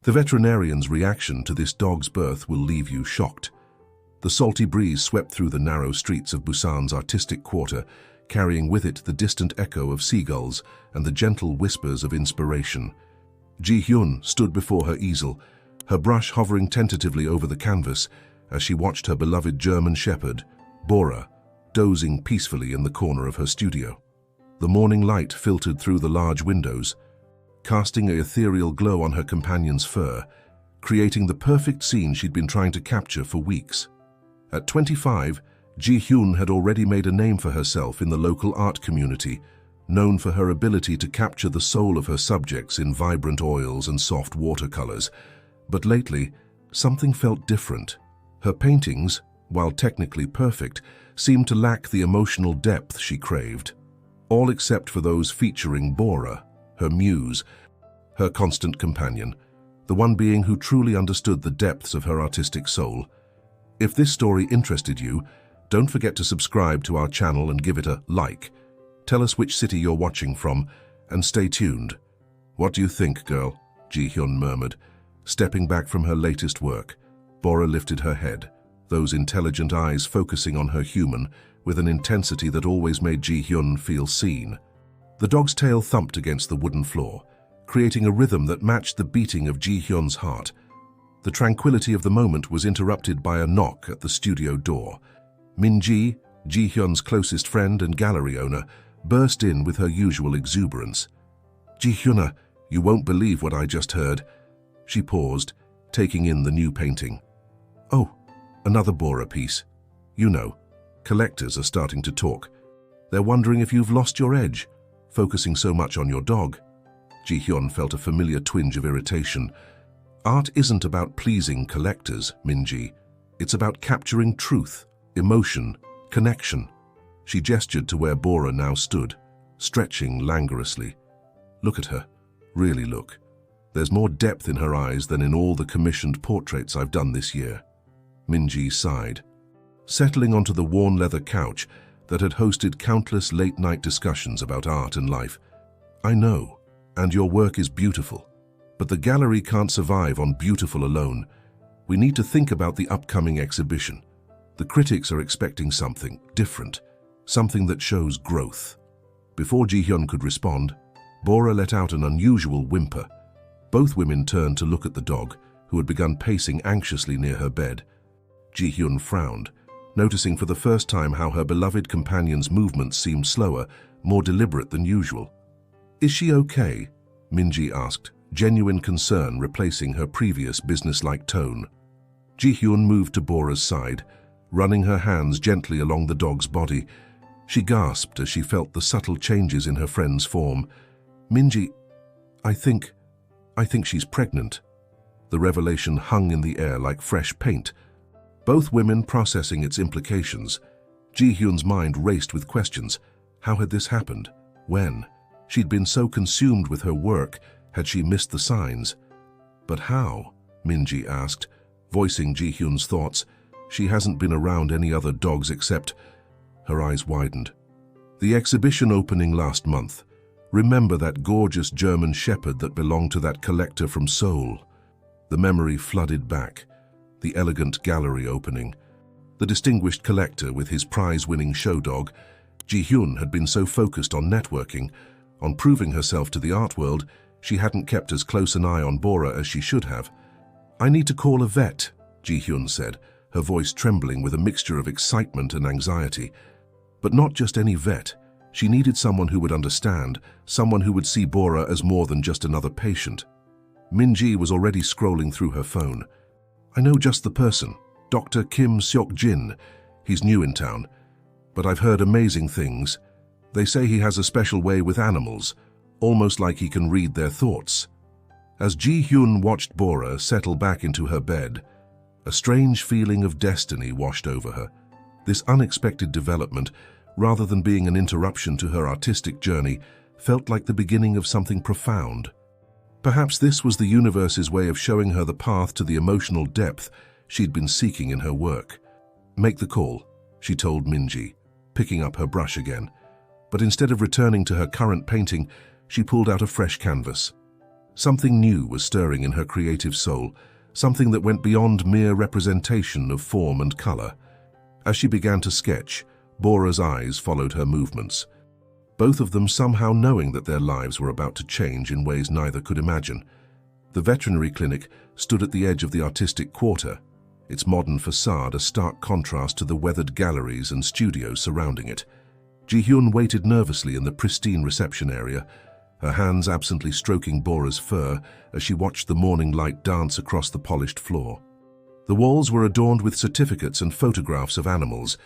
The veterinarian's reaction to this dog's birth will leave you shocked. The salty breeze swept through the narrow streets of Busan's artistic quarter, carrying with it the distant echo of seagulls and the gentle whispers of inspiration. Ji-hyun stood before her easel, her brush hovering tentatively over the canvas as she watched her beloved German shepherd, Bora, dozing peacefully in the corner of her studio. The morning light filtered through the large windows, casting an ethereal glow on her companion's fur, creating the perfect scene she'd been trying to capture for weeks. At 25, Ji-hyun had already made a name for herself in the local art community, known for her ability to capture the soul of her subjects in vibrant oils and soft watercolors. But lately, something felt different. Her paintings, while technically perfect, seemed to lack the emotional depth she craved. All except for those featuring Bora, her muse, her constant companion, the one being who truly understood the depths of her artistic soul. If this story interested you, don't forget to subscribe to our channel and give it a like. Tell us which city you're watching from, and stay tuned. What do you think, girl? Ji-hyun murmured. Stepping back from her latest work, Bora lifted her head, those intelligent eyes focusing on her human with an intensity that always made Ji-hyun feel seen. The dog's tail thumped against the wooden floor, creating a rhythm that matched the beating of Ji-hyun's heart. The tranquility of the moment was interrupted by a knock at the studio door. Min-ji, Ji-hyun's closest friend and gallery owner, burst in with her usual exuberance. "Ji-hyun, you won't believe what I just heard." She paused, taking in the new painting. "Oh, another Bora piece. You know, collectors are starting to talk. They're wondering if you've lost your edge, focusing so much on your dog." Ji-hyun felt a familiar twinge of irritation. "Art isn't about pleasing collectors, Min-ji. It's about capturing truth, emotion, connection." She gestured to where Bora now stood, stretching languorously. "Look at her. Really look. There's more depth in her eyes than in all the commissioned portraits I've done this year." Min-ji sighed, settling onto the worn leather couch that had hosted countless late-night discussions about art and life. "I know, and your work is beautiful. But the gallery can't survive on beautiful alone. We need to think about the upcoming exhibition. The critics are expecting something different, something that shows growth." Before Ji-hyun could respond, Bora let out an unusual whimper. Both women turned to look at the dog, who had begun pacing anxiously near her bed. Ji-hyun frowned, noticing for the first time how her beloved companion's movements seemed slower, more deliberate than usual. "Is she okay?" Min-ji asked, genuine concern replacing her previous businesslike tone. Ji-hyun moved to Bora's side, running her hands gently along the dog's body. She gasped as she felt the subtle changes in her friend's form. "Min-ji, I think she's pregnant." The revelation hung in the air like fresh paint. Both women processing its implications. Ji-hyun's mind raced with questions. How had this happened? When? She'd been so consumed with her work, had she missed the signs? But how? Min-ji asked, voicing Ji-hyun's thoughts. She hasn't been around any other dogs except... Her eyes widened. "The exhibition opening last month. Remember that gorgeous German shepherd that belonged to that collector from Seoul?" The memory flooded back. The elegant gallery opening. The distinguished collector with his prize-winning show dog. Ji-hyun had been so focused on networking, on proving herself to the art world, she hadn't kept as close an eye on Bora as she should have. "I need to call a vet," Ji-hyun said, her voice trembling with a mixture of excitement and anxiety. But not just any vet. She needed someone who would understand, someone who would see Bora as more than just another patient. Min-ji was already scrolling through her phone. "I know just the person, Dr. Kim Seok-jin. He's new in town, but I've heard amazing things. They say he has a special way with animals, almost like he can read their thoughts." As Ji-hyun watched Bora settle back into her bed, a strange feeling of destiny washed over her. This unexpected development, rather than being an interruption to her artistic journey, felt like the beginning of something profound. Perhaps this was the universe's way of showing her the path to the emotional depth she'd been seeking in her work. "Make the call," she told Min-ji, picking up her brush again. But instead of returning to her current painting, she pulled out a fresh canvas. Something new was stirring in her creative soul, something that went beyond mere representation of form and color. As she began to sketch, Bora's eyes followed her movements, both of them somehow knowing that their lives were about to change in ways neither could imagine. The veterinary clinic stood at the edge of the artistic quarter, its modern facade a stark contrast to the weathered galleries and studios surrounding it. Ji-hyun waited nervously in the pristine reception area, her hands absently stroking Bora's fur as she watched the morning light dance across the polished floor. The walls were adorned with certificates and photographs of animals,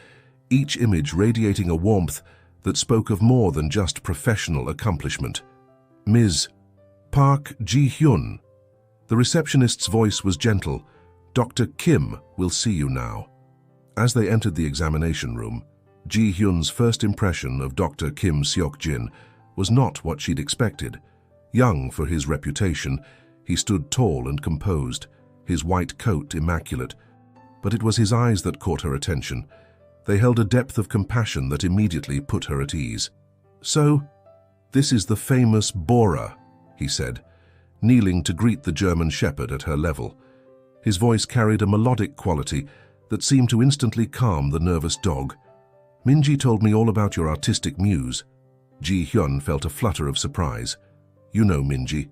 each image radiating a warmth that spoke of more than just professional accomplishment. Ms. Park Ji-hyun. The receptionist's voice was gentle. Dr. Kim will see you now. As they entered the examination room, Ji-hyun's first impression of Dr. Kim Seok-jin was not what she'd expected. Young for his reputation, he stood tall and composed, his white coat immaculate. But it was his eyes that caught her attention. They held a depth of compassion that immediately put her at ease. "So, this is the famous Bora," he said, kneeling to greet the German shepherd at her level. His voice carried a melodic quality that seemed to instantly calm the nervous dog. "Minji told me all about your artistic muse." Ji-hyun felt a flutter of surprise. "You know Minji.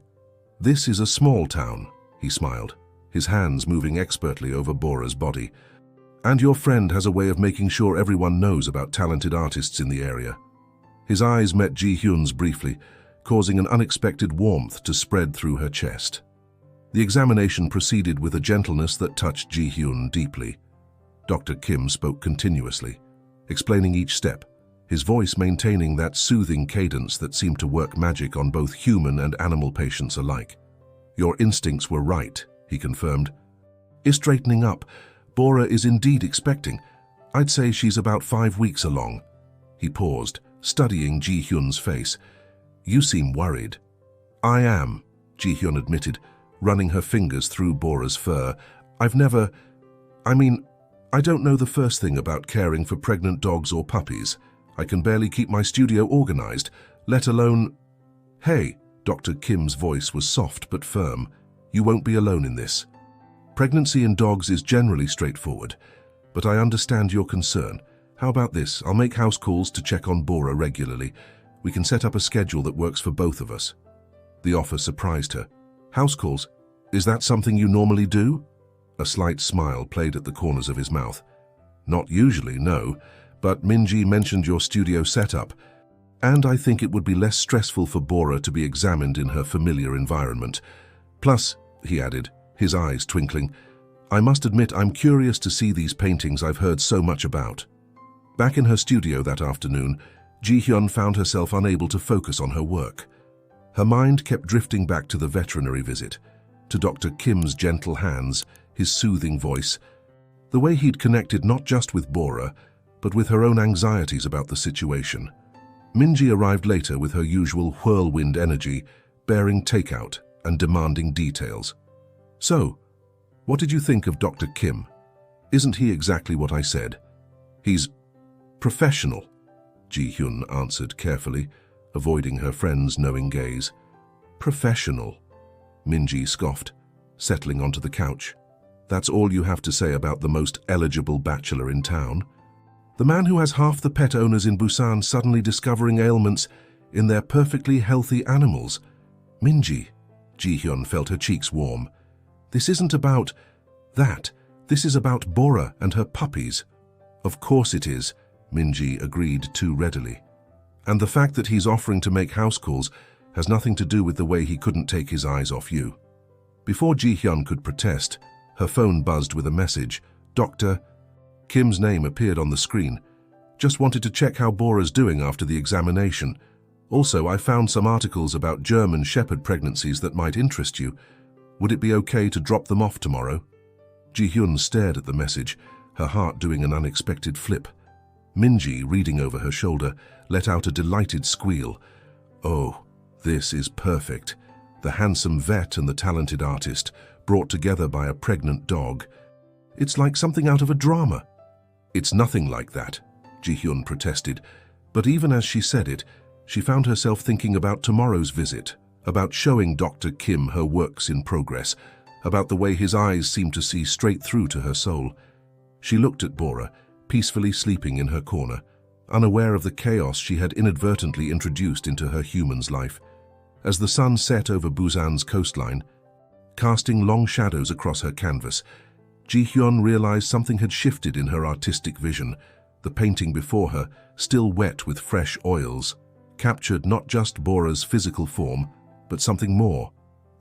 This is a small town," he smiled, his hands moving expertly over Bora's body. "And your friend has a way of making sure everyone knows about talented artists in the area." His eyes met Ji-hyun's briefly, causing an unexpected warmth to spread through her chest. The examination proceeded with a gentleness that touched Ji-hyun deeply. Dr. Kim spoke continuously, explaining each step, his voice maintaining that soothing cadence that seemed to work magic on both human and animal patients alike. "Your instincts were right," he confirmed. "Is straightening up. Bora is indeed expecting. I'd say she's about 5 weeks along." He paused, studying Ji-hyun's face. "You seem worried." "I am," Ji-hyun admitted, running her fingers through Bora's fur. I don't know the first thing about caring for pregnant dogs or puppies. I can barely keep my studio organized, let alone—" "Hey," Dr. Kim's voice was soft but firm. "You won't be alone in this. Pregnancy in dogs is generally straightforward, but I understand your concern. How about this? I'll make house calls to check on Bora regularly. We can set up a schedule that works for both of us." The offer surprised her. "House calls? Is that something you normally do?" A slight smile played at the corners of his mouth. "Not usually, no, but Minji mentioned your studio setup, and I think it would be less stressful for Bora to be examined in her familiar environment. Plus," he added, his eyes twinkling, "I must admit I'm curious to see these paintings I've heard so much about." Back in her studio that afternoon, Ji-hyun found herself unable to focus on her work. Her mind kept drifting back to the veterinary visit, to Dr. Kim's gentle hands, his soothing voice, the way he'd connected not just with Bora, but with her own anxieties about the situation. Minji arrived later with her usual whirlwind energy, bearing takeout and demanding details. "So, what did you think of Dr. Kim? Isn't he exactly what I said?" "He's professional," Ji-hyun answered carefully, avoiding her friend's knowing gaze. "Professional," Minji scoffed, settling onto the couch. "That's all you have to say about the most eligible bachelor in town? The man who has half the pet owners in Busan suddenly discovering ailments in their perfectly healthy animals. Minji," Ji-hyun felt her cheeks warm. "This isn't about that. This is about Bora and her puppies." "Of course it is," Minji agreed too readily. "And the fact that he's offering to make house calls has nothing to do with the way he couldn't take his eyes off you." Before Ji-hyun could protest, her phone buzzed with a message. "Dr. Kim's name appeared on the screen. "Just wanted to check how Bora's doing after the examination. Also, I found some articles about German shepherd pregnancies that might interest you. Would it be okay to drop them off tomorrow?" Ji-hyun stared at the message, her heart doing an unexpected flip. Minji, reading over her shoulder, let out a delighted squeal. "Oh, this is perfect. The handsome vet and the talented artist, brought together by a pregnant dog. It's like something out of a drama." "It's nothing like that," Ji-hyun protested, but even as she said it, she found herself thinking about tomorrow's visit, about showing Dr. Kim her works in progress, about the way his eyes seemed to see straight through to her soul. She looked at Bora, peacefully sleeping in her corner, unaware of the chaos she had inadvertently introduced into her human's life. As the sun set over Busan's coastline, casting long shadows across her canvas, Ji-hyun realized something had shifted in her artistic vision. The painting before her, still wet with fresh oils, captured not just Bora's physical form, but something more,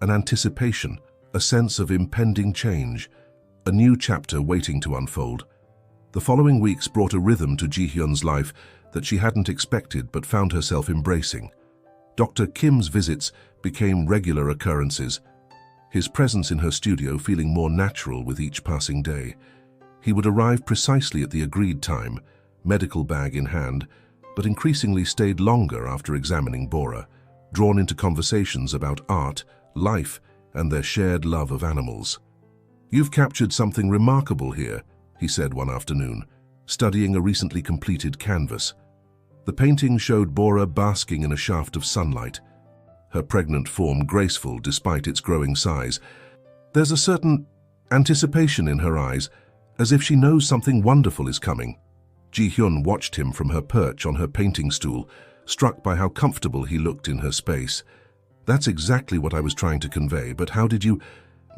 an anticipation, a sense of impending change, a new chapter waiting to unfold. The following weeks brought a rhythm to Ji-hyun's life that she hadn't expected but found herself embracing. Dr. Kim's visits became regular occurrences, his presence in her studio feeling more natural with each passing day. He would arrive precisely at the agreed time, medical bag in hand, but increasingly stayed longer after examining Bora, drawn into conversations about art, life, and their shared love of animals. "You've captured something remarkable here," he said one afternoon, studying a recently completed canvas. The painting showed Bora basking in a shaft of sunlight, her pregnant form graceful despite its growing size. There's a certain anticipation in her eyes, as if she knows something wonderful is coming. Ji-hyun watched him from her perch on her painting stool, struck by how comfortable he looked in her space. "That's exactly what I was trying to convey, but how did you—"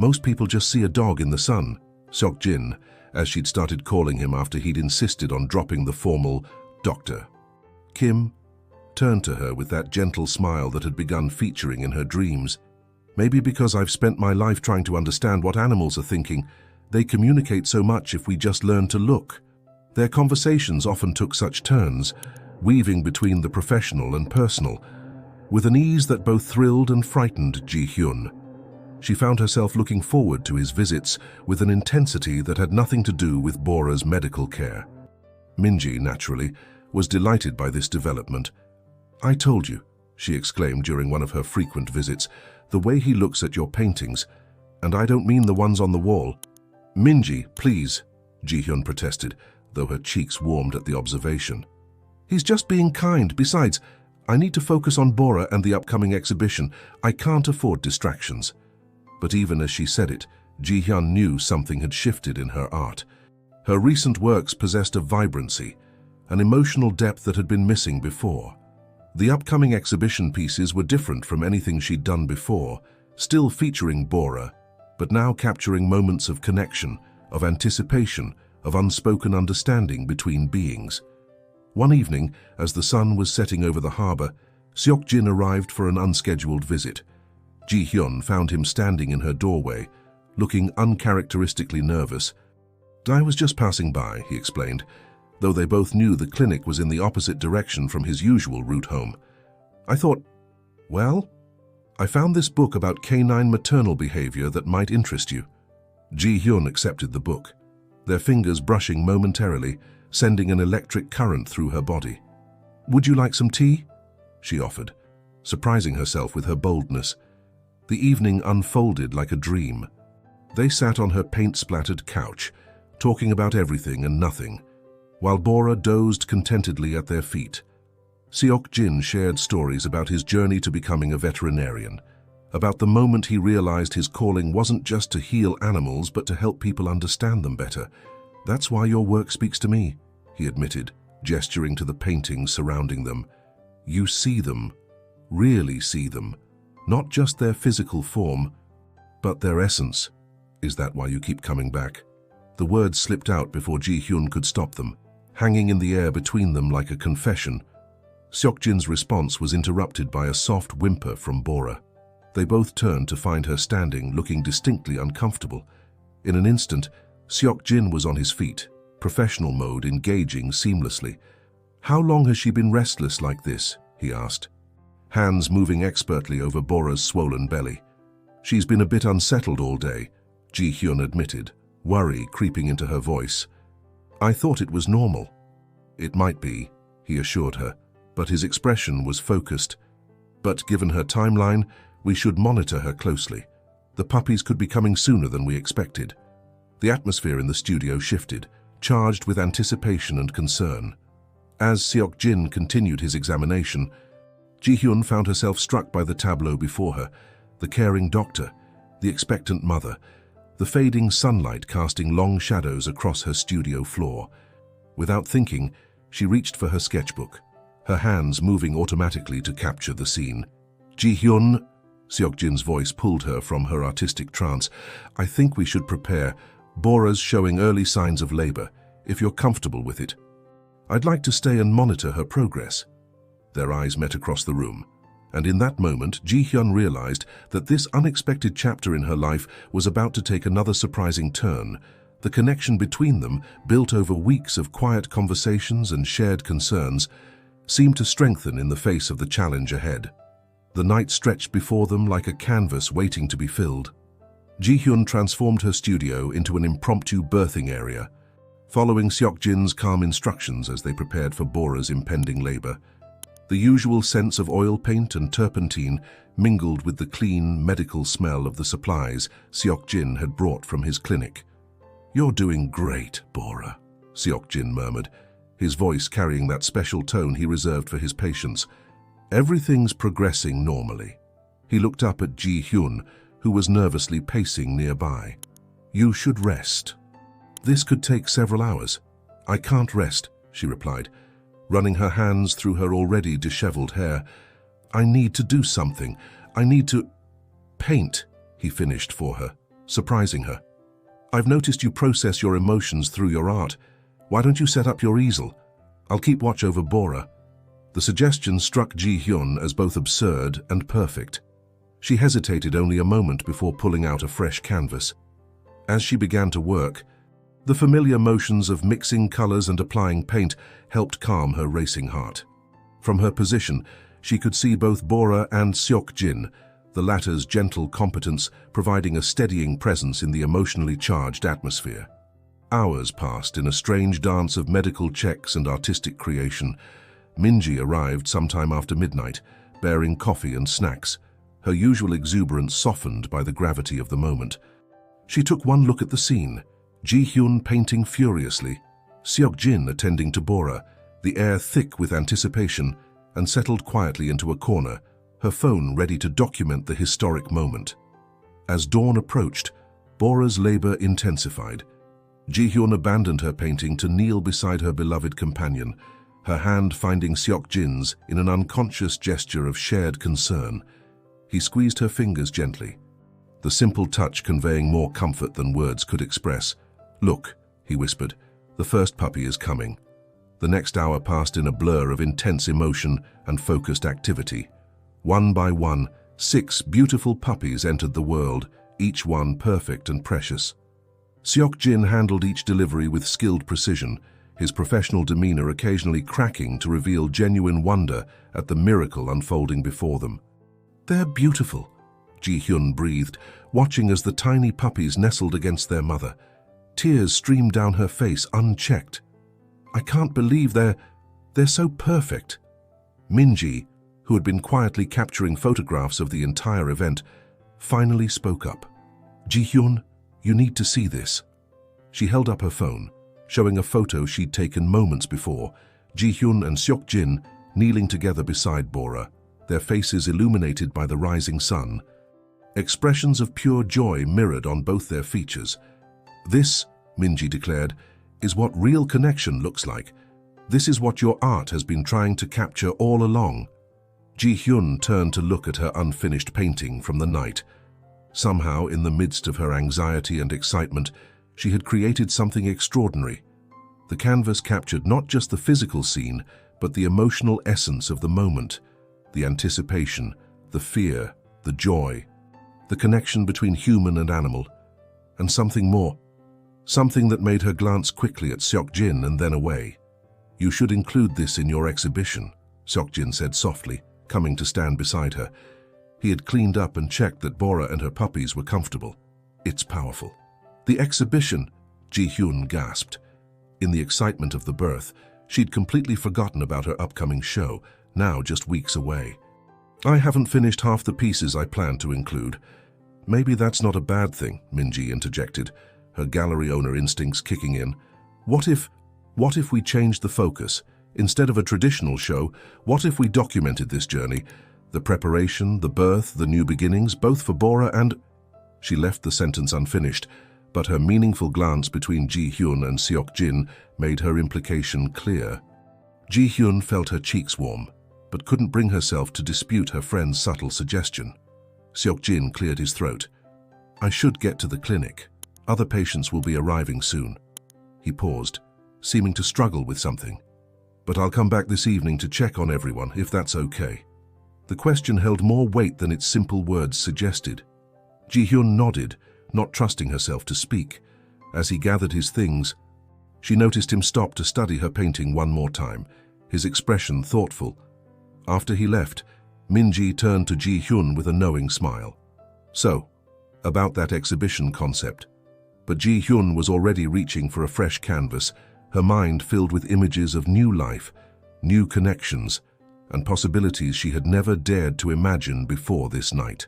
"Most people just see a dog in the sun," Seok-jin, as she'd started calling him after he'd insisted on dropping the formal "doctor." Kim turned to her with that gentle smile that had begun featuring in her dreams. "Maybe because I've spent my life trying to understand what animals are thinking, they communicate so much if we just learn to look." Their conversations often took such turns, weaving between the professional and personal, with an ease that both thrilled and frightened Ji-hyun. She found herself looking forward to his visits with an intensity that had nothing to do with Bora's medical care. Minji, naturally, was delighted by this development. "I told you," she exclaimed during one of her frequent visits, "the way he looks at your paintings, and I don't mean the ones on the wall." "Minji, please," Ji-hyun protested, though her cheeks warmed at the observation. "He's just being kind. Besides, I need to focus on Bora and the upcoming exhibition. I can't afford distractions." But even as she said it, Ji-hyun knew something had shifted in her art. Her recent works possessed a vibrancy, an emotional depth that had been missing before. The upcoming exhibition pieces were different from anything she'd done before, still featuring Bora, but now capturing moments of connection, of anticipation, of unspoken understanding between beings. One evening, as the sun was setting over the harbor, Seok-jin arrived for an unscheduled visit. Ji-hyun found him standing in her doorway, looking uncharacteristically nervous. "I was just passing by," he explained, though they both knew the clinic was in the opposite direction from his usual route home. "I thought, well, I found this book about canine maternal behavior that might interest you." Ji-hyun accepted the book, their fingers brushing momentarily, sending an electric current through her body. "Would you like some tea?" she offered, surprising herself with her boldness. The evening unfolded like a dream. They sat on her paint-splattered couch, talking about everything and nothing, while Bora dozed contentedly at their feet. Seok-jin shared stories about his journey to becoming a veterinarian, about the moment he realized his calling wasn't just to heal animals but to help people understand them better. "That's why your work speaks to me," he admitted, gesturing to the paintings surrounding them. "You see them, really see them, not just their physical form, but their essence. Is that why you keep coming back?" The words slipped out before Ji-hyun could stop them, hanging in the air between them like a confession. Seok-jin's response was interrupted by a soft whimper from Bora. They both turned to find her standing, looking distinctly uncomfortable. In an instant, Seok-jin was on his feet, professional mode engaging seamlessly. "How long has she been restless like this?" he asked, hands moving expertly over Bora's swollen belly. "She's been a bit unsettled all day," Ji-hyun admitted, worry creeping into her voice. "I thought it was normal." "It might be," he assured her, but his expression was focused. "But given her timeline, we should monitor her closely. The puppies could be coming sooner than we expected." The atmosphere in the studio shifted, charged with anticipation and concern. As Seok-jin continued his examination, Ji-hyun found herself struck by the tableau before her, the caring doctor, the expectant mother, the fading sunlight casting long shadows across her studio floor. Without thinking, she reached for her sketchbook, her hands moving automatically to capture the scene. Ji-hyun, Seok-jin's voice pulled her from her artistic trance. I think we should prepare. Bora's showing early signs of labor, if you're comfortable with it. I'd like to stay and monitor her progress. Their eyes met across the room, and in that moment, Ji-hyun realized that this unexpected chapter in her life was about to take another surprising turn. The connection between them, built over weeks of quiet conversations and shared concerns, seemed to strengthen in the face of the challenge ahead. The night stretched before them like a canvas waiting to be filled. Ji-hyun transformed her studio into an impromptu birthing area, following Seok-jin's calm instructions as they prepared for Bora's impending labor. The usual sense of oil paint and turpentine mingled with the clean, medical smell of the supplies Seok-jin had brought from his clinic. You're doing great, Bora, Seok-jin murmured, his voice carrying that special tone he reserved for his patients. Everything's progressing normally. He looked up at Ji-hyun, who was nervously pacing nearby. You should rest. This could take several hours. I can't rest, she replied, running her hands through her already disheveled hair. I need to do something. I need to paint, he finished for her, surprising her. I've noticed you process your emotions through your art. Why don't you set up your easel? I'll keep watch over Bora. The suggestion struck Ji-hyun as both absurd and perfect. She hesitated only a moment before pulling out a fresh canvas. As she began to work, the familiar motions of mixing colors and applying paint helped calm her racing heart. From her position, she could see both Bora and Seok-jin, the latter's gentle competence providing a steadying presence in the emotionally charged atmosphere. Hours passed in a strange dance of medical checks and artistic creation. Minji arrived sometime after midnight, bearing coffee and snacks, her usual exuberance softened by the gravity of the moment. She took one look at the scene, Ji-hyun painting furiously, Seok-jin attending to Bora, the air thick with anticipation, and settled quietly into a corner, her phone ready to document the historic moment. As dawn approached, Bora's labor intensified. Ji-hyun abandoned her painting to kneel beside her beloved companion, her hand finding Seok-jin's in an unconscious gesture of shared concern. He squeezed her fingers gently, the simple touch conveying more comfort than words could express. Look, he whispered, the first puppy is coming. The next hour passed in a blur of intense emotion and focused activity. One by one, 6 beautiful puppies entered the world, each one perfect and precious. Seok-jin handled each delivery with skilled precision, his professional demeanor occasionally cracking to reveal genuine wonder at the miracle unfolding before them. They're beautiful, Ji-hyun breathed, watching as the tiny puppies nestled against their mother. Tears streamed down her face unchecked. I can't believe they're so perfect. Minji, who had been quietly capturing photographs of the entire event, finally spoke up. Ji-hyun, you need to see this. She held up her phone, showing a photo she'd taken moments before, Ji-hyun and Seok-jin kneeling together beside Bora, their faces illuminated by the rising sun. Expressions of pure joy mirrored on both their features. This, Minji declared, is what real connection looks like. This is what your art has been trying to capture all along. Ji-hyun turned to look at her unfinished painting from the night. Somehow, in the midst of her anxiety and excitement, she had created something extraordinary. The canvas captured not just the physical scene, but the emotional essence of the moment, the anticipation, the fear, the joy, the connection between human and animal, and something more, something that made her glance quickly at Seok-jin and then away. You should include this in your exhibition, Seok-jin said softly, coming to stand beside her. He had cleaned up and checked that Bora and her puppies were comfortable. It's powerful. The exhibition, Ji-hyun gasped. In the excitement of the birth, she'd completely forgotten about her upcoming show, now just weeks away. I haven't finished half the pieces I planned to include. Maybe that's not a bad thing, Minji interjected, her gallery owner instincts kicking in. What if we changed the focus, Instead of a traditional show, what if we documented this journey? The preparation, the birth, the new beginnings, both for Bora and... She left the sentence unfinished, but her meaningful glance between Ji-hyun and Seok-jin made her implication clear. Ji-hyun felt her cheeks warm, but couldn't bring herself to dispute her friend's subtle suggestion. Seok-jin cleared his throat. I should get to the clinic. Other patients will be arriving soon. He paused, seeming to struggle with something. But I'll come back this evening to check on everyone, if that's okay. The question held more weight than its simple words suggested. Ji-hyun nodded, not trusting herself to speak. As he gathered his things, she noticed him stop to study her painting one more time, his expression thoughtful. After he left, Min-ji turned to Ji-hyun with a knowing smile. So, about that exhibition concept. But Ji-hyun was already reaching for a fresh canvas, her mind filled with images of new life, new connections, and possibilities she had never dared to imagine before this night.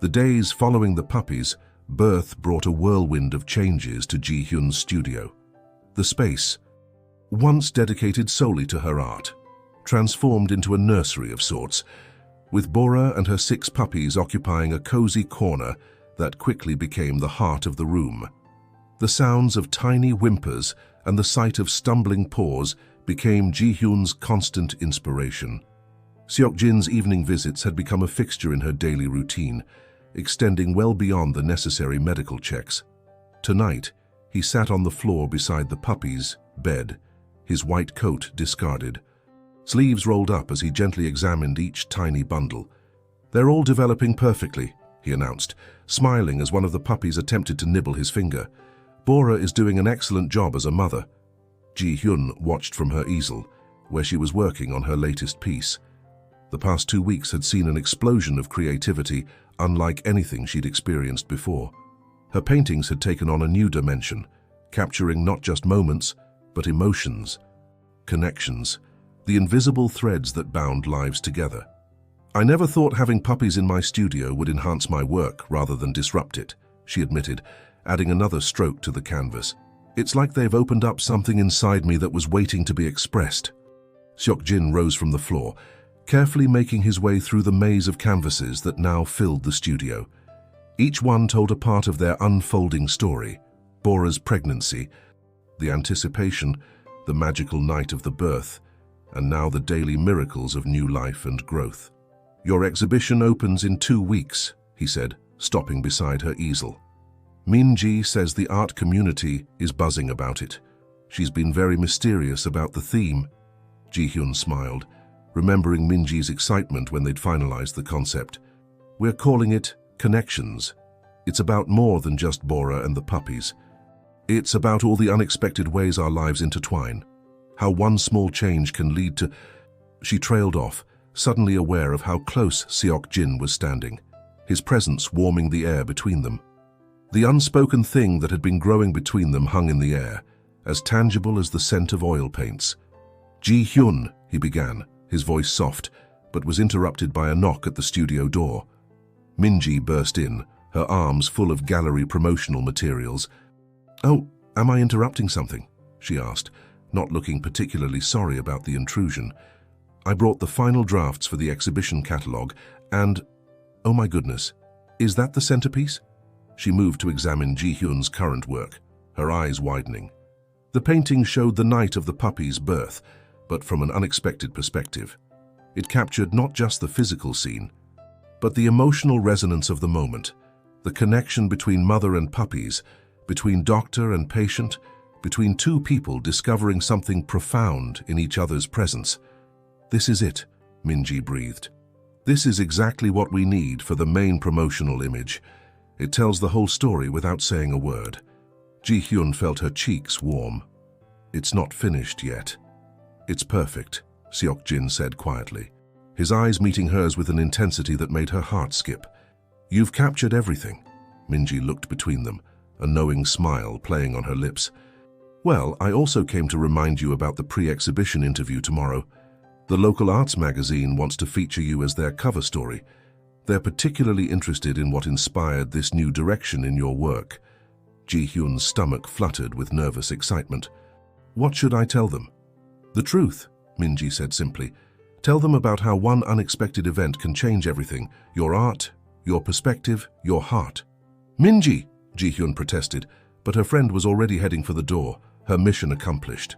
The days following the puppies' birth brought a whirlwind of changes to Ji-hyun's studio. The space, once dedicated solely to her art, transformed into a nursery of sorts, with Bora and her 6 puppies occupying a cozy corner that quickly became the heart of the room. The sounds of tiny whimpers and the sight of stumbling paws became Ji-hyun's constant inspiration. Seok-jin's evening visits had become a fixture in her daily routine, extending well beyond the necessary medical checks. Tonight, he sat on the floor beside the puppy's bed, his white coat discarded. Sleeves rolled up as he gently examined each tiny bundle. They're all developing perfectly, he announced, smiling as one of the puppies attempted to nibble his finger. Bora is doing an excellent job as a mother. Ji-hyun watched from her easel, where she was working on her latest piece. The past 2 weeks had seen an explosion of creativity unlike anything she'd experienced before. Her paintings had taken on a new dimension, capturing not just moments, but emotions, connections, the invisible threads that bound lives together. I never thought having puppies in my studio would enhance my work rather than disrupt it, she admitted, adding another stroke to the canvas. It's like they've opened up something inside me that was waiting to be expressed. Seok-jin rose from the floor, carefully making his way through the maze of canvases that now filled the studio. Each one told a part of their unfolding story: Bora's pregnancy, the anticipation, the magical night of the birth, and now the daily miracles of new life and growth. Your exhibition opens in 2 weeks, he said, stopping beside her easel. Min-ji says the art community is buzzing about it. She's been very mysterious about the theme. Ji-hyun smiled, remembering Min-ji's excitement when they'd finalized the concept. We're calling it Connections. It's about more than just Bora and the puppies. It's about all the unexpected ways our lives intertwine. How one small change can lead to... She trailed off, suddenly aware of how close Seok-jin was standing, his presence warming the air between them. The unspoken thing that had been growing between them hung in the air, as tangible as the scent of oil paints. Ji-hyun, he began, his voice soft, but was interrupted by a knock at the studio door. Min-ji burst in, her arms full of gallery promotional materials. Oh, am I interrupting something? She asked, not looking particularly sorry about the intrusion. I brought the final drafts for the exhibition catalogue and... Oh my goodness, is that the centerpiece? She moved to examine Ji-hyun's current work, her eyes widening. The painting showed the night of the puppy's birth, but from an unexpected perspective. It captured not just the physical scene, but the emotional resonance of the moment, the connection between mother and puppies, between doctor and patient, between 2 people discovering something profound in each other's presence. This is it, Min-ji breathed. This is exactly what we need for the main promotional image. It tells the whole story without saying a word. Ji-hyun felt her cheeks warm. It's not finished yet. It's perfect, Seok-jin said quietly, his eyes meeting hers with an intensity that made her heart skip. You've captured everything. Min-ji looked between them, a knowing smile playing on her lips. Well, I also came to remind you about the pre-exhibition interview tomorrow. The local arts magazine wants to feature you as their cover story. They're particularly interested in what inspired this new direction in your work. Ji-hyun's stomach fluttered with nervous excitement. What should I tell them? The truth, Minji said simply. Tell them about how one unexpected event can change everything. Your art, your perspective, your heart. Minji, Ji-hyun protested, but her friend was already heading for the door, her mission accomplished.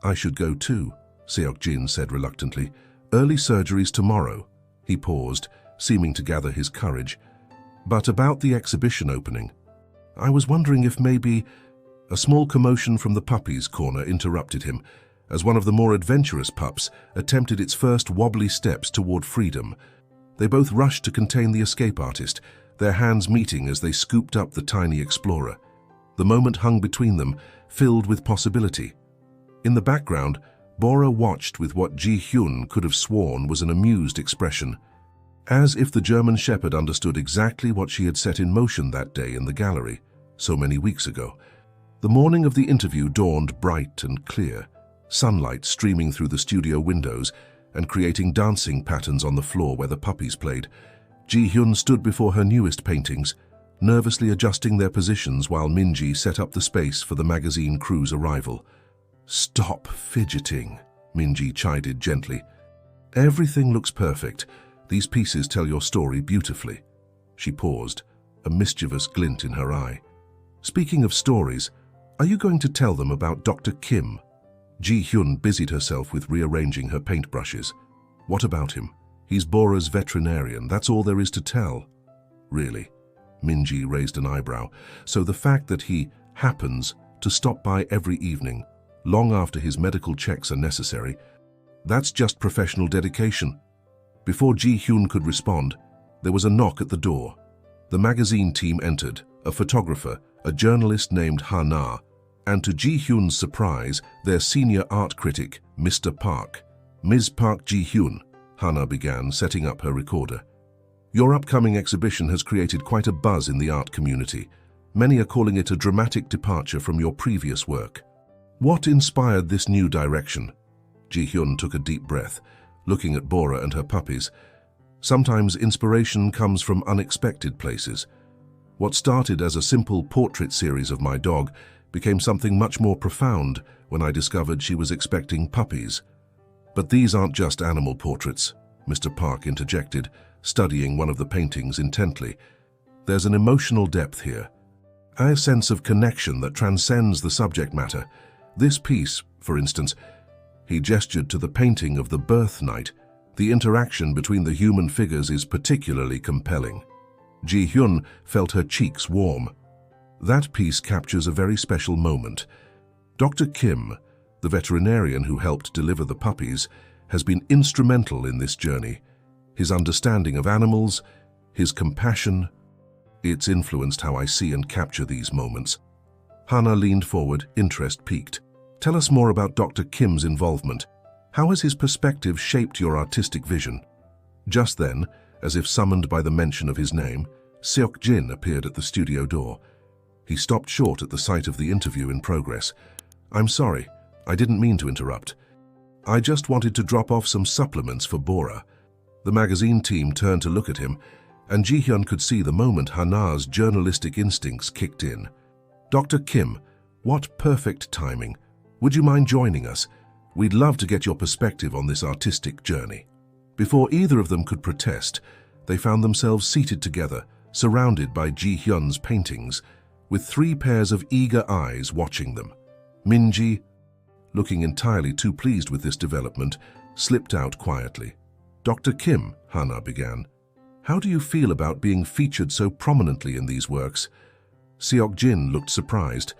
I should go too, Seok-jin said reluctantly. Early surgeries tomorrow. He paused, seeming to gather his courage. But about the exhibition opening, I was wondering if maybe... A small commotion from the puppies' corner interrupted him, as one of the more adventurous pups attempted its first wobbly steps toward freedom. They both rushed to contain the escape artist, their hands meeting as they scooped up the tiny explorer. The moment hung between them, filled with possibility. In the background, Bora watched with what Ji-hyun could have sworn was an amused expression, as if the German shepherd understood exactly what she had set in motion that day in the gallery, so many weeks ago. The morning of the interview dawned bright and clear, sunlight streaming through the studio windows and creating dancing patterns on the floor where the puppies played. Ji-hyun stood before her newest paintings, nervously adjusting their positions while Minji set up the space for the magazine crew's arrival. Stop fidgeting, Minji chided gently. Everything looks perfect. These pieces tell your story beautifully. She paused, a mischievous glint in her eye. Speaking of stories, are you going to tell them about Dr. Kim? Ji-hyun busied herself with rearranging her paintbrushes. What about him? He's Bora's veterinarian, that's all there is to tell. Really? Minji raised an eyebrow. So the fact that he happens to stop by every evening, long after his medical checks are necessary, that's just professional dedication. Before Ji-hyun could respond, there was a knock at the door. The magazine team entered, a photographer, a journalist named Hana, and to Ji-hyun's surprise, their senior art critic, Mr. Park. Ms. Park Ji-hyun, Hana began, setting up her recorder. Your upcoming exhibition has created quite a buzz in the art community. Many are calling it a dramatic departure from your previous work. What inspired this new direction? Ji-hyun took a deep breath, looking at Bora and her puppies. Sometimes inspiration comes from unexpected places. What started as a simple portrait series of my dog became something much more profound when I discovered she was expecting puppies. But these aren't just animal portraits, Mr. Park interjected, studying one of the paintings intently. There's an emotional depth here, a sense of connection that transcends the subject matter. This piece, for instance, he gestured to the painting of the birth night. The interaction between the human figures is particularly compelling. Ji-hyun felt her cheeks warm. That piece captures a very special moment. Dr. Kim, the veterinarian who helped deliver the puppies, has been instrumental in this journey. His understanding of animals, his compassion, it's influenced how I see and capture these moments. Hana leaned forward, interest piqued. Tell us more about Dr. Kim's involvement. How has his perspective shaped your artistic vision? Just then, as if summoned by the mention of his name, Seok-jin appeared at the studio door. He stopped short at the sight of the interview in progress. I'm sorry, I didn't mean to interrupt. I just wanted to drop off some supplements for Bora. The magazine team turned to look at him, and Ji-hyun could see the moment Hana's journalistic instincts kicked in. Dr. Kim, what perfect timing. Would you mind joining us? We'd love to get your perspective on this artistic journey. Before either of them could protest, they found themselves seated together, surrounded by Ji-hyun's paintings, with 3 pairs of eager eyes watching them. Minji, looking entirely too pleased with this development, slipped out quietly. Dr. Kim, Hana began, how do you feel about being featured so prominently in these works? Seok-jin looked surprised.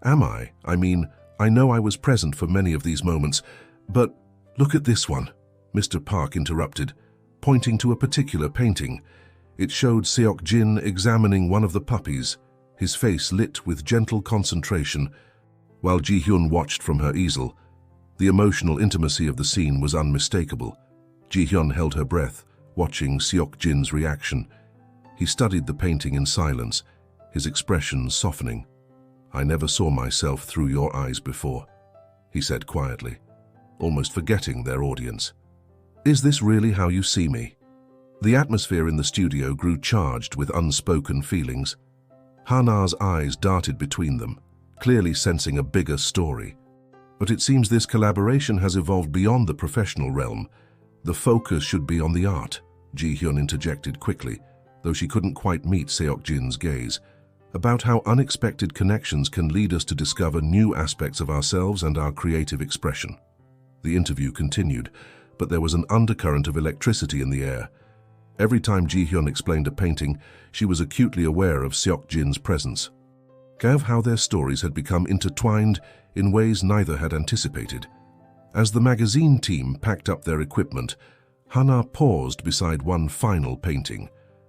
Am I? I mean, I know I was present for many of these moments, but look at this one, Mr. Park interrupted, pointing to a particular painting. It showed Seok-jin examining one of the puppies, his face lit with gentle concentration, while Ji-hyun watched from her easel. The emotional intimacy of the scene was unmistakable. Ji-hyun held her breath, watching Seok-jin's reaction. He studied the painting in silence, his expression softening. I never saw myself through your eyes before, he said quietly, almost forgetting their audience. Is this really how you see me? The atmosphere in the studio grew charged with unspoken feelings. Hana's eyes darted between them, clearly sensing a bigger story. But it seems this collaboration has evolved beyond the professional realm. The focus should be on the art, Ji-hyun interjected quickly, though she couldn't quite meet Seok-jin's gaze, about how unexpected connections can lead us to discover new aspects of ourselves and our creative expression. The interview continued, but there was an undercurrent of electricity in the air. Every time Ji-hyun explained a painting, she was acutely aware of Seok-jin's presence, of how their stories had become intertwined in ways neither had anticipated. As the magazine team packed up their equipment, Hana paused beside one final painting,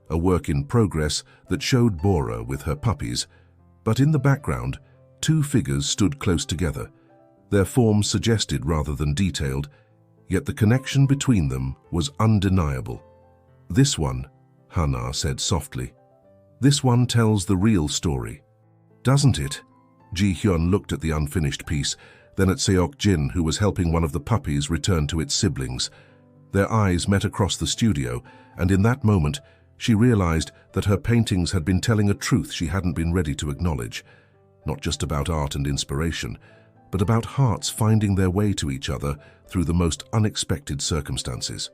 a work in progress that showed Bora with her puppies, but in the background, two figures stood close together, their forms suggested rather than detailed, yet the connection between them was undeniable. "This one," Hana said softly. "This one tells the real story." "Doesn't it?" Ji-hyun looked at the unfinished piece, then at Seok-jin, who was helping one of the puppies return to its siblings. Their eyes met across the studio, and in that moment, she realized that her paintings had been telling a truth she hadn't been ready to acknowledge, not just about art and inspiration, but about hearts finding their way to each other through the most unexpected circumstances.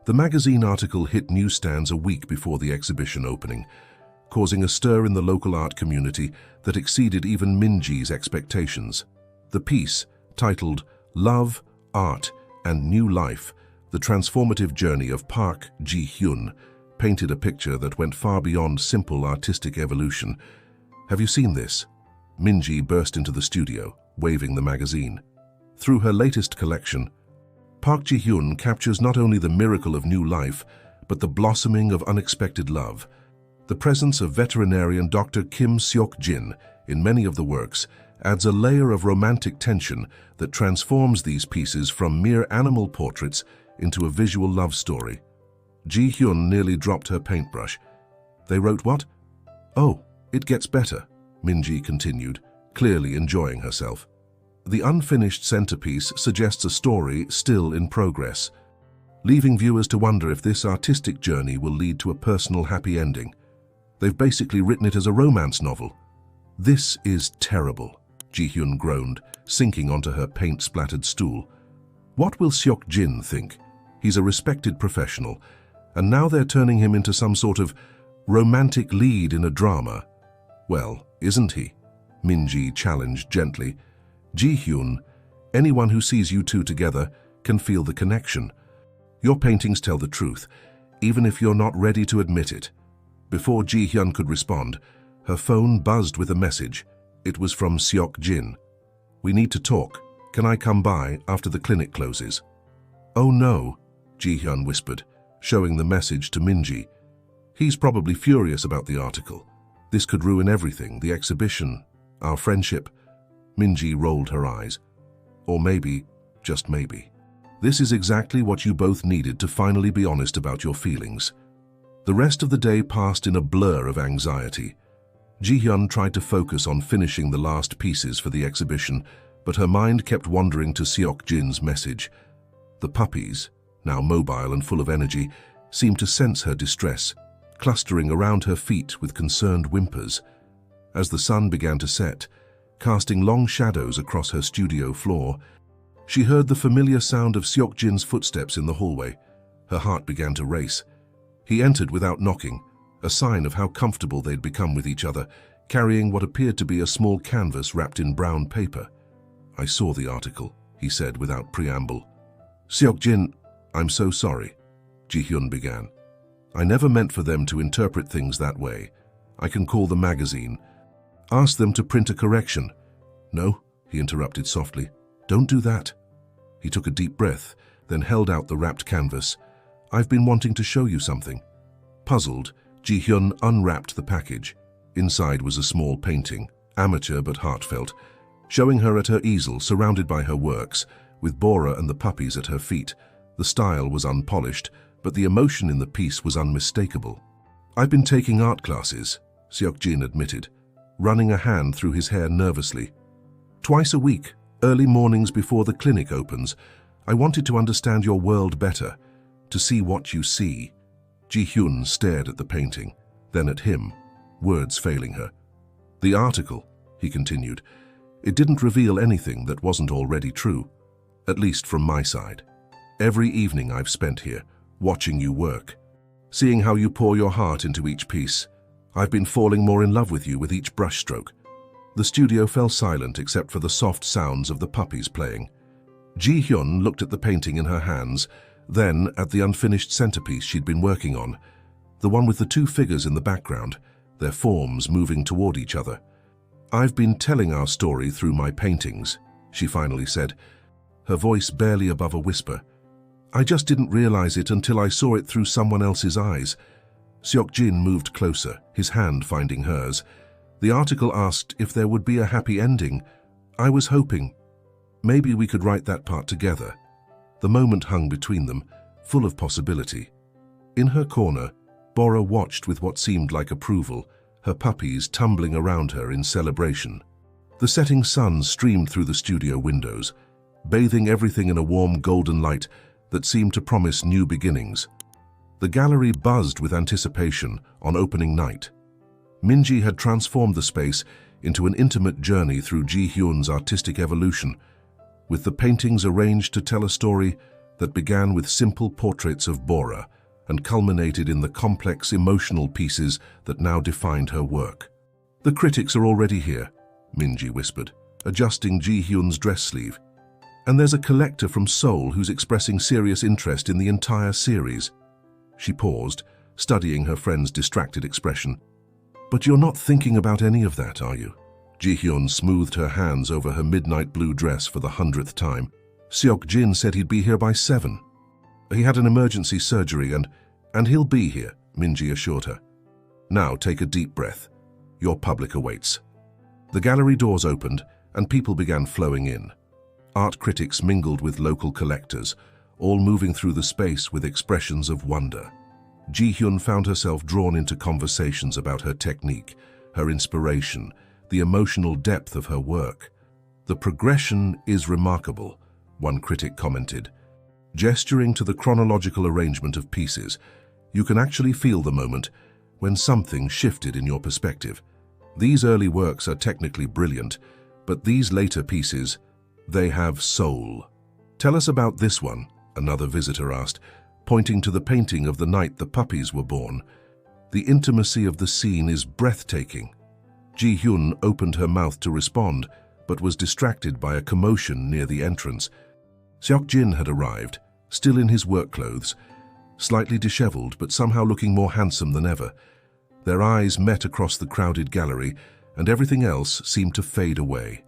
The magazine article hit newsstands a week before the exhibition opening, causing a stir in the local art community that exceeded even Minji's expectations. The piece, titled "Love, Art, and New Life, The Transformative Journey of Park Ji-hyun," painted a picture that went far beyond simple artistic evolution. "Have you seen this?" Minji burst into the studio, waving the magazine. Through her latest collection, Park Ji-hyun captures not only the miracle of new life, but the blossoming of unexpected love. The presence of veterinarian Dr. Kim Seok-jin in many of the works adds a layer of romantic tension that transforms these pieces from mere animal portraits into a visual love story. Ji-hyun nearly dropped her paintbrush. "They wrote what?" "Oh, it gets better," Minji continued, clearly enjoying herself. "The unfinished centerpiece suggests a story still in progress, leaving viewers to wonder if this artistic journey will lead to a personal happy ending. They've basically written it as a romance novel." "This is terrible," Ji-hyun groaned, sinking onto her paint-splattered stool. "What will Seok-jin think? He's a respected professional, and now they're turning him into some sort of romantic lead in a drama." "Well, isn't he?" Minji challenged gently. "Ji-hyun, anyone who sees you two together can feel the connection. Your paintings tell the truth, even if you're not ready to admit it." Before Ji-hyun could respond, her phone buzzed with a message. It was from Seok-jin. "We need to talk. Can I come by after the clinic closes?" "Oh no," Ji-hyun whispered, showing the message to Minji. "He's probably furious about the article. This could ruin everything, the exhibition, our friendship." Minji rolled her eyes. "Or maybe, just maybe, this is exactly what you both needed to finally be honest about your feelings." The rest of the day passed in a blur of anxiety. Ji-hyun tried to focus on finishing the last pieces for the exhibition, but her mind kept wandering to Seok-jin's message. The puppies, now mobile and full of energy, seemed to sense her distress, clustering around her feet with concerned whimpers. As the sun began to set, casting long shadows across her studio floor, she heard the familiar sound of Seok-jin's footsteps in the hallway. Her heart began to race. He entered without knocking, a sign of how comfortable they'd become with each other, carrying what appeared to be a small canvas wrapped in brown paper. "I saw the article," he said without preamble. "Seok-jin, I'm so sorry," Ji-hyun began. "I never meant for them to interpret things that way. I can call the magazine. Ask them to print a correction." "No," he interrupted softly. "Don't do that." He took a deep breath, then held out the wrapped canvas. "I've been wanting to show you something." Puzzled, Ji-hyun unwrapped the package. Inside was a small painting, amateur but heartfelt, showing her at her easel surrounded by her works, with Bora and the puppies at her feet. The style was unpolished, but the emotion in the piece was unmistakable. "I've been taking art classes," Seok-jin admitted, running a hand through his hair nervously. "Twice a week, early mornings before the clinic opens. I wanted to understand your world better, to see what you see." Ji-hyun stared at the painting, then at him, words failing her. "The article," he continued, It didn't reveal anything that wasn't already true, at least from my side. Every evening I've spent here, watching you work, seeing how you pour your heart into each piece, I've been falling more in love with you with each brushstroke. The studio fell silent except for the soft sounds of the puppies playing. Ji-hyun looked at the painting in her hands, then at the unfinished centerpiece she'd been working on, the one with the two figures in the background, their forms moving toward each other. "I've been telling our story through my paintings," she finally said, her voice barely above a whisper. "I just didn't realize it until I saw it through someone else's eyes." Seok-jin moved closer, his hand finding hers. The article asked if there would be a happy ending. I was hoping. Maybe we could write that part together. The moment hung between them, full of possibility. In her corner, Bora watched with what seemed like approval, her puppies tumbling around her in celebration. The setting sun streamed through the studio windows, bathing everything in a warm golden light that seemed to promise new beginnings. The gallery buzzed with anticipation on opening night. Minji had transformed the space into an intimate journey through Ji-hyun's artistic evolution, with the paintings arranged to tell a story that began with simple portraits of Bora and culminated in the complex emotional pieces that now defined her work. "The critics are already here," Minji whispered, adjusting Ji-hyun's dress sleeve. "And there's a collector from Seoul who's expressing serious interest in the entire series." She paused, studying her friend's distracted expression. "But you're not thinking about any of that, are you?" Ji-hyun smoothed her hands over her midnight blue dress for the 100th time. "Seok-jin said he'd be here by 7. He had an emergency surgery and he'll be here," Minji assured her. "Now take a deep breath. Your public awaits." The gallery doors opened and people began flowing in. Art critics mingled with local collectors, all moving through the space with expressions of wonder. Ji-hyun found herself drawn into conversations about her technique, her inspiration, the emotional depth of her work. "The progression is remarkable," one critic commented. Gesturing to the chronological arrangement of pieces, you can actually feel the moment when something shifted in your perspective. "These early works are technically brilliant, but these later pieces, they have soul." "Tell us about this one," another visitor asked, pointing to the painting of the night the puppies were born. "The intimacy of the scene is breathtaking." Ji-hyun opened her mouth to respond, but was distracted by a commotion near the entrance. Seok-jin had arrived, still in his work clothes, slightly disheveled but somehow looking more handsome than ever. Their eyes met across the crowded gallery, and everything else seemed to fade away.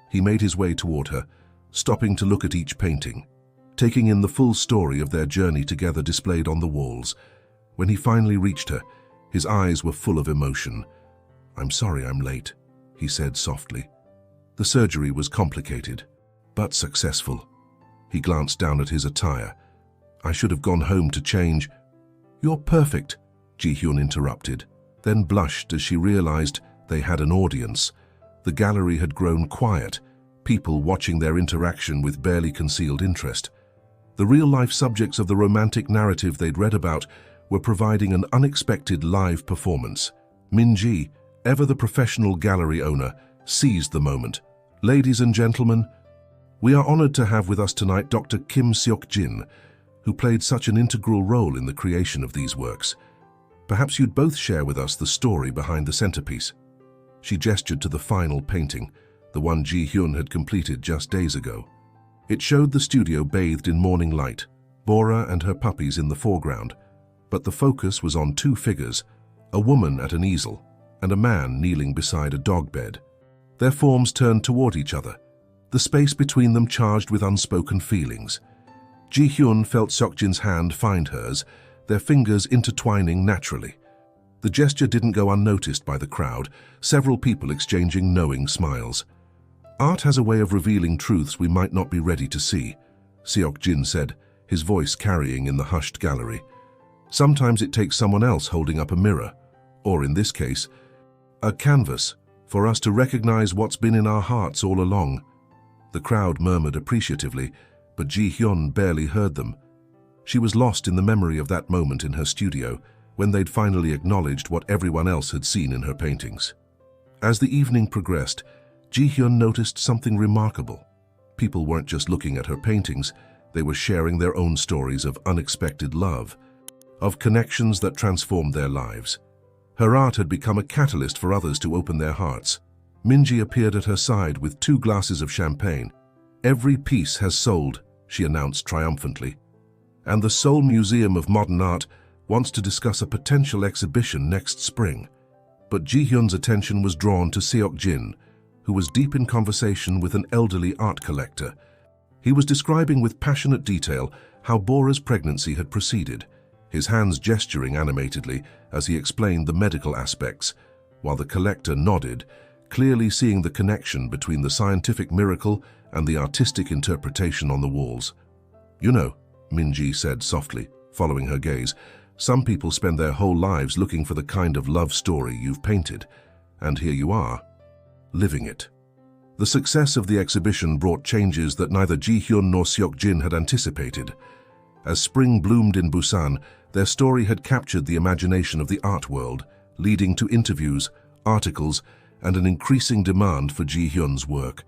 He made his way toward her, stopping to look at each painting, taking in the full story of their journey together displayed on the walls. When he finally reached her, his eyes were full of emotion. "I'm sorry I'm late," he said softly. "The surgery was complicated, but successful." He glanced down at his attire. "I should have gone home to change." "You're perfect," Ji-hyun interrupted, then blushed as she realized they had an audience. The gallery had grown quiet, people watching their interaction with barely concealed interest. The real-life subjects of the romantic narrative they'd read about were providing an unexpected live performance. Minji, ever the professional gallery owner, seized the moment. "Ladies and gentlemen, we are honored to have with us tonight Dr. Kim Seok-jin, who played such an integral role in the creation of these works. Perhaps you'd both share with us the story behind the centerpiece." She gestured to the final painting, the one Ji-hyun had completed just days ago. It showed the studio bathed in morning light, Bora and her puppies in the foreground, but the focus was on two figures, a woman at an easel and a man kneeling beside a dog bed. Their forms turned toward each other, the space between them charged with unspoken feelings. Ji-hyun felt Seok-jin's hand find hers, their fingers intertwining naturally. The gesture didn't go unnoticed by the crowd, several people exchanging knowing smiles. "Art has a way of revealing truths we might not be ready to see," Seok-jin said, his voice carrying in the hushed gallery. "Sometimes it takes someone else holding up a mirror, or in this case, a canvas, for us to recognize what's been in our hearts all along." The crowd murmured appreciatively, but Ji-hyun barely heard them. She was lost in the memory of that moment in her studio, when they'd finally acknowledged what everyone else had seen in her paintings. As the evening progressed, Ji-hyun noticed something remarkable. People weren't just looking at her paintings, they were sharing their own stories of unexpected love, of connections that transformed their lives. Her art had become a catalyst for others to open their hearts. Minji appeared at her side with 2 glasses of champagne. "Every piece has sold," she announced triumphantly. "And the Seoul Museum of Modern Art wants to discuss a potential exhibition next spring." But Ji-hyun's attention was drawn to Seok-jin, who was deep in conversation with an elderly art collector. He was describing with passionate detail how Bora's pregnancy had proceeded, his hands gesturing animatedly as he explained the medical aspects, while the collector nodded, clearly seeing the connection between the scientific miracle and the artistic interpretation on the walls. "You know," Minji said softly, following her gaze, "some people spend their whole lives looking for the kind of love story you've painted, and here you are, living it." The success of the exhibition brought changes that neither Ji-hyun nor Seok-jin had anticipated. As spring bloomed in Busan, their story had captured the imagination of the art world, leading to interviews, articles, and an increasing demand for Ji-hyun's work.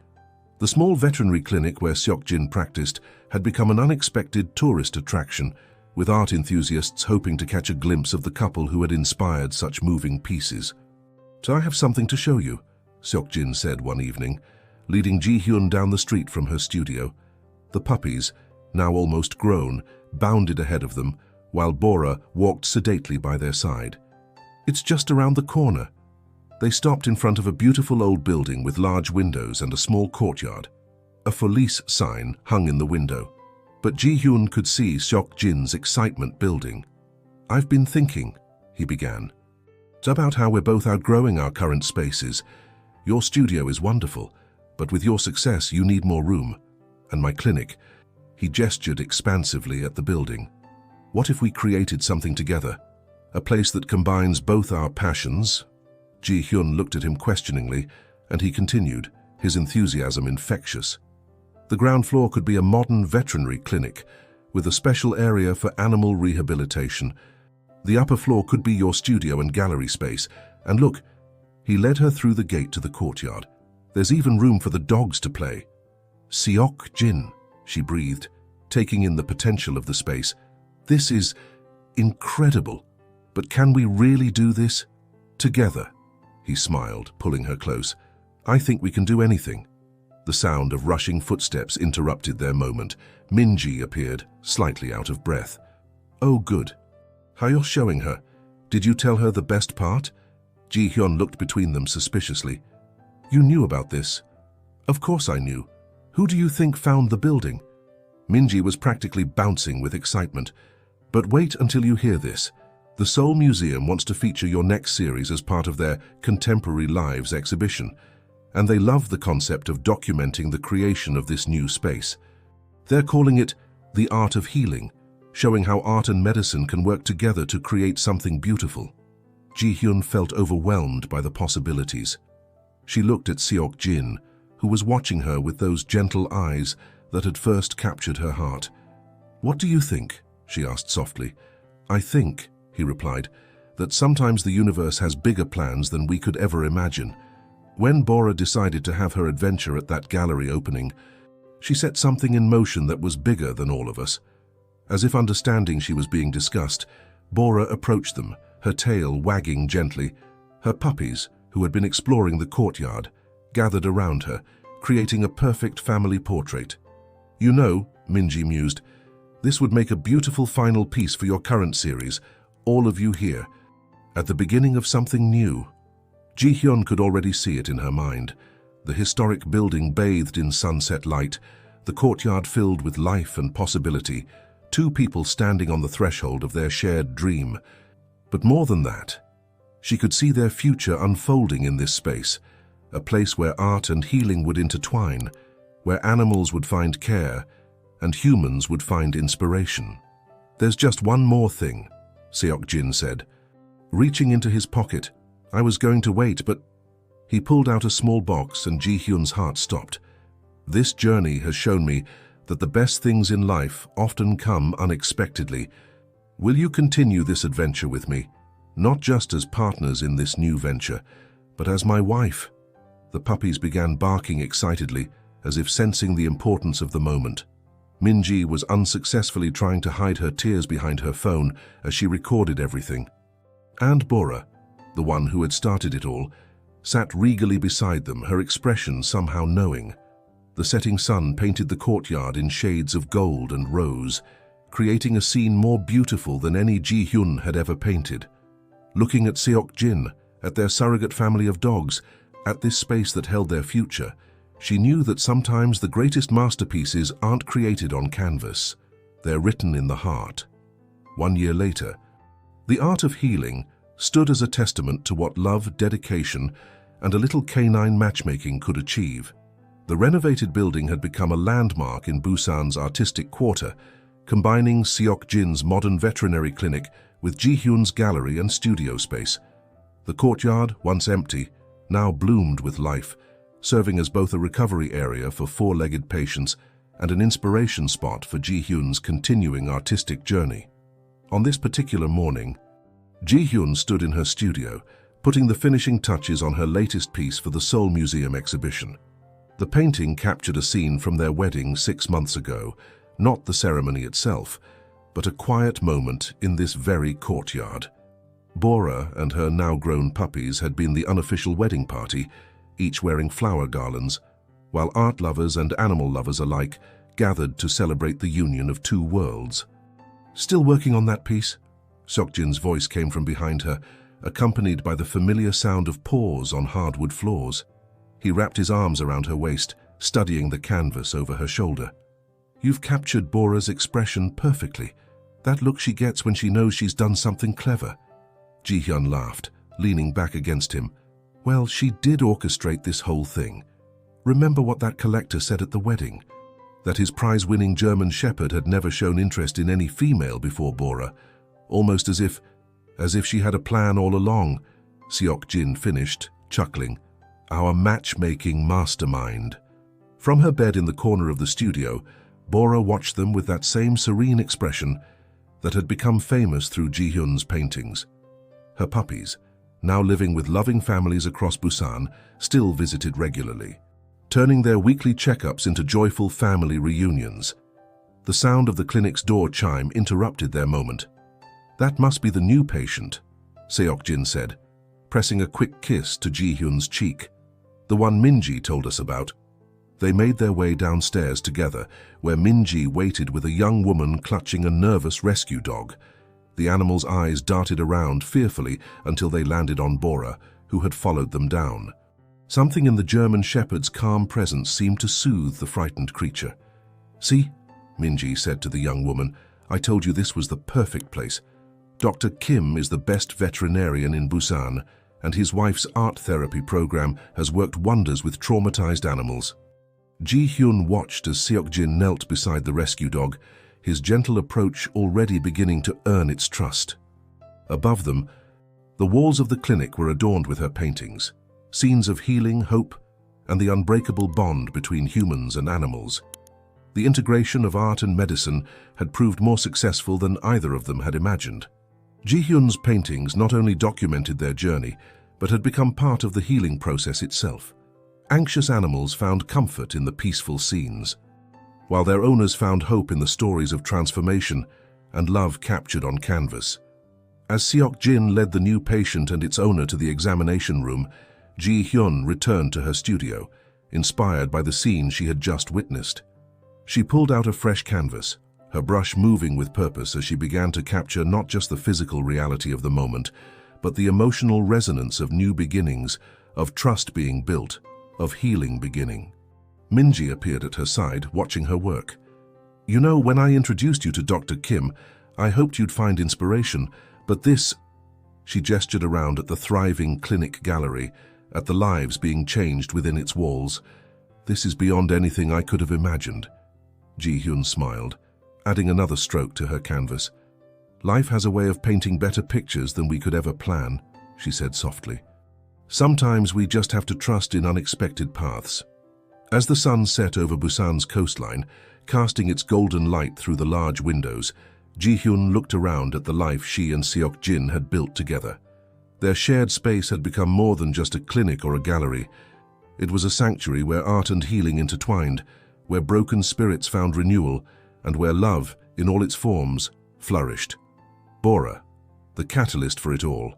The small veterinary clinic where Seok-jin practiced had become an unexpected tourist attraction, with art enthusiasts hoping to catch a glimpse of the couple who had inspired such moving pieces. "So I have something to show you," Seok-jin said one evening, leading Ji-hyun down the street from her studio. The puppies, now almost grown, bounded ahead of them, while Bora walked sedately by their side. "It's just around the corner." They stopped in front of a beautiful old building with large windows and a small courtyard. A for lease sign hung in the window, but Ji-hyun could see Seok-jin's excitement building. "I've been thinking," he began. "It's about how we're both outgrowing our current spaces. Your studio is wonderful, but with your success you need more room. And my clinic," he gestured expansively at the building. "What if we created something together? A place that combines both our passions?" Ji-hyun looked at him questioningly, and he continued, his enthusiasm infectious. "The ground floor could be a modern veterinary clinic, with a special area for animal rehabilitation. The upper floor could be your studio and gallery space. And look," he led her through the gate to the courtyard. "There's even room for the dogs to play." "Seok-jin," she breathed, taking in the potential of the space. "This is incredible. But can we really do this together?" He smiled, pulling her close. "I think we can do anything." The sound of rushing footsteps interrupted their moment. Minji appeared, slightly out of breath. "Oh, good. How you're showing her. Did you tell her the best part?" Ji-hyun looked between them suspiciously. "You knew about this?" "Of course I knew. Who do you think found the building?" Minji was practically bouncing with excitement. "But wait until you hear this. The Seoul Museum wants to feature your next series as part of their Contemporary Lives exhibition, and they love the concept of documenting the creation of this new space. They're calling it The Art of Healing, showing how art and medicine can work together to create something beautiful." Ji-hyun felt overwhelmed by the possibilities. She looked at Seok-jin, who was watching her with those gentle eyes that had first captured her heart. "What do you think?" she asked softly. "I think," he replied, "that sometimes the universe has bigger plans than we could ever imagine." When Bora decided to have her adventure at that gallery opening, she set something in motion that was bigger than all of us. As if understanding she was being discussed, Bora approached them, her tail wagging gently. Her puppies, who had been exploring the courtyard, gathered around her, creating a perfect family portrait. "You know," Minji mused, "this would make a beautiful final piece for your current series, all of you here, at the beginning of something new." Ji-hyun could already see it in her mind. The historic building bathed in sunset light, the courtyard filled with life and possibility, 2 people standing on the threshold of their shared dream. But more than that, she could see their future unfolding in this space, a place where art and healing would intertwine, where animals would find care and humans would find inspiration. "There's just one more thing," Seok-jin said. Reaching into his pocket, "I was going to wait, but..." He pulled out a small box and Ji-hyun's heart stopped. "This journey has shown me that the best things in life often come unexpectedly. Will you continue this adventure with me, not just as partners in this new venture, but as my wife?" The puppies began barking excitedly, as if sensing the importance of the moment. Minji was unsuccessfully trying to hide her tears behind her phone as she recorded everything. And Bora, the one who had started it all, sat regally beside them, her expression somehow knowing. The setting sun painted the courtyard in shades of gold and rose, creating a scene more beautiful than any Ji-hyun had ever painted. Looking at Seok-jin, at their surrogate family of dogs, at this space that held their future, she knew that sometimes the greatest masterpieces aren't created on canvas. They're written in the heart. 1 year later, the art of healing stood as a testament to what love, dedication, and a little canine matchmaking could achieve. The renovated building had become a landmark in Busan's artistic quarter, combining Seok-jin's modern veterinary clinic with Ji-hyun's gallery and studio space. The courtyard, once empty, now bloomed with life, serving as both a recovery area for four-legged patients and an inspiration spot for Ji-hyun's continuing artistic journey. On this particular morning, Ji-hyun stood in her studio, putting the finishing touches on her latest piece for the Seoul Museum exhibition. The painting captured a scene from their wedding 6 months ago, not the ceremony itself, but a quiet moment in this very courtyard. Bora and her now-grown puppies had been the unofficial wedding party, each wearing flower garlands, while art lovers and animal lovers alike gathered to celebrate the union of two worlds. "Still working on that piece?" Seok-jin's voice came from behind her, accompanied by the familiar sound of paws on hardwood floors. He wrapped his arms around her waist, studying the canvas over her shoulder. "You've captured Bora's expression perfectly. That look she gets when she knows she's done something clever." Ji-hyun laughed, leaning back against him. "Well, she did orchestrate this whole thing. Remember what that collector said at the wedding? That his prize-winning German Shepherd had never shown interest in any female before Bora, almost as if she had a plan all along." Seok-jin finished, chuckling. "Our matchmaking mastermind." From her bed in the corner of the studio, Bora watched them with that same serene expression that had become famous through Ji-hyun's paintings. Her puppies, now living with loving families across Busan, still visited regularly, turning their weekly checkups into joyful family reunions. The sound of the clinic's door chime interrupted their moment. "That must be the new patient," Seok-jin said, pressing a quick kiss to Ji-hyun's cheek. "The one Minji told us about." They made their way downstairs together, where Minji waited with a young woman clutching a nervous rescue dog. The animal's eyes darted around fearfully until they landed on Bora, who had followed them down. Something in the German Shepherd's calm presence seemed to soothe the frightened creature. "See," Minji said to the young woman, "I told you this was the perfect place. Dr. Kim is the best veterinarian in Busan, and his wife's art therapy program has worked wonders with traumatized animals." Ji-hyun watched as Seok-jin knelt beside the rescue dog, his gentle approach already beginning to earn its trust. Above them, the walls of the clinic were adorned with her paintings, scenes of healing, hope, and the unbreakable bond between humans and animals. The integration of art and medicine had proved more successful than either of them had imagined. Ji-hyun's paintings not only documented their journey, but had become part of the healing process itself. Anxious animals found comfort in the peaceful scenes, while their owners found hope in the stories of transformation and love captured on canvas. As Seok-jin led the new patient and its owner to the examination room, Ji-hyun returned to her studio, inspired by the scene she had just witnessed. She pulled out a fresh canvas, her brush moving with purpose as she began to capture not just the physical reality of the moment, but the emotional resonance of new beginnings, of trust being built, of healing beginning. Minji appeared at her side, watching her work. "You know, when I introduced you to Dr. Kim, I hoped you'd find inspiration, but this..." She gestured around at the thriving clinic gallery, at the lives being changed within its walls. "This is beyond anything I could have imagined." Ji-hyun smiled, adding another stroke to her canvas. "Life has a way of painting better pictures than we could ever plan," she said softly. "Sometimes we just have to trust in unexpected paths." As the sun set over Busan's coastline, casting its golden light through the large windows, Ji-hyun looked around at the life she and Seok-jin had built together. Their shared space had become more than just a clinic or a gallery. It was a sanctuary where art and healing intertwined, where broken spirits found renewal, and where love, in all its forms, flourished. Bora, the catalyst for it all,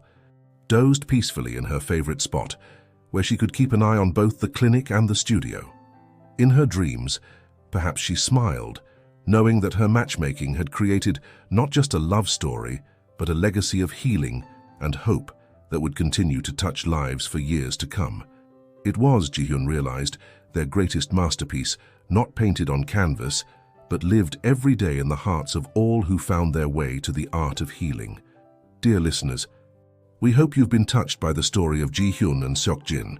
dozed peacefully in her favorite spot, where she could keep an eye on both the clinic and the studio. In her dreams, perhaps she smiled, knowing that her matchmaking had created not just a love story, but a legacy of healing and hope that would continue to touch lives for years to come. It was, Ji-hyun realized, their greatest masterpiece, not painted on canvas, but lived every day in the hearts of all who found their way to the art of healing. Dear listeners, we hope you've been touched by the story of Ji-hyun and Seok-jin,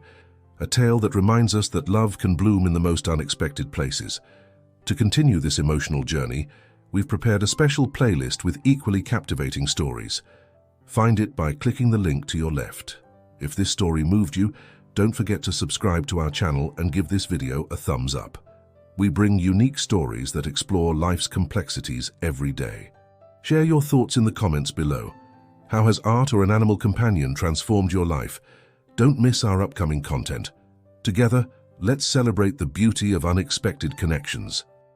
a tale that reminds us that love can bloom in the most unexpected places. To continue this emotional journey, we've prepared a special playlist with equally captivating stories. Find it by clicking the link to your left. If this story moved you, don't forget to subscribe to our channel and give this video a thumbs up. We bring unique stories that explore life's complexities every day. Share your thoughts in the comments below. How has art or an animal companion transformed your life? Don't miss our upcoming content. Together, let's celebrate the beauty of unexpected connections.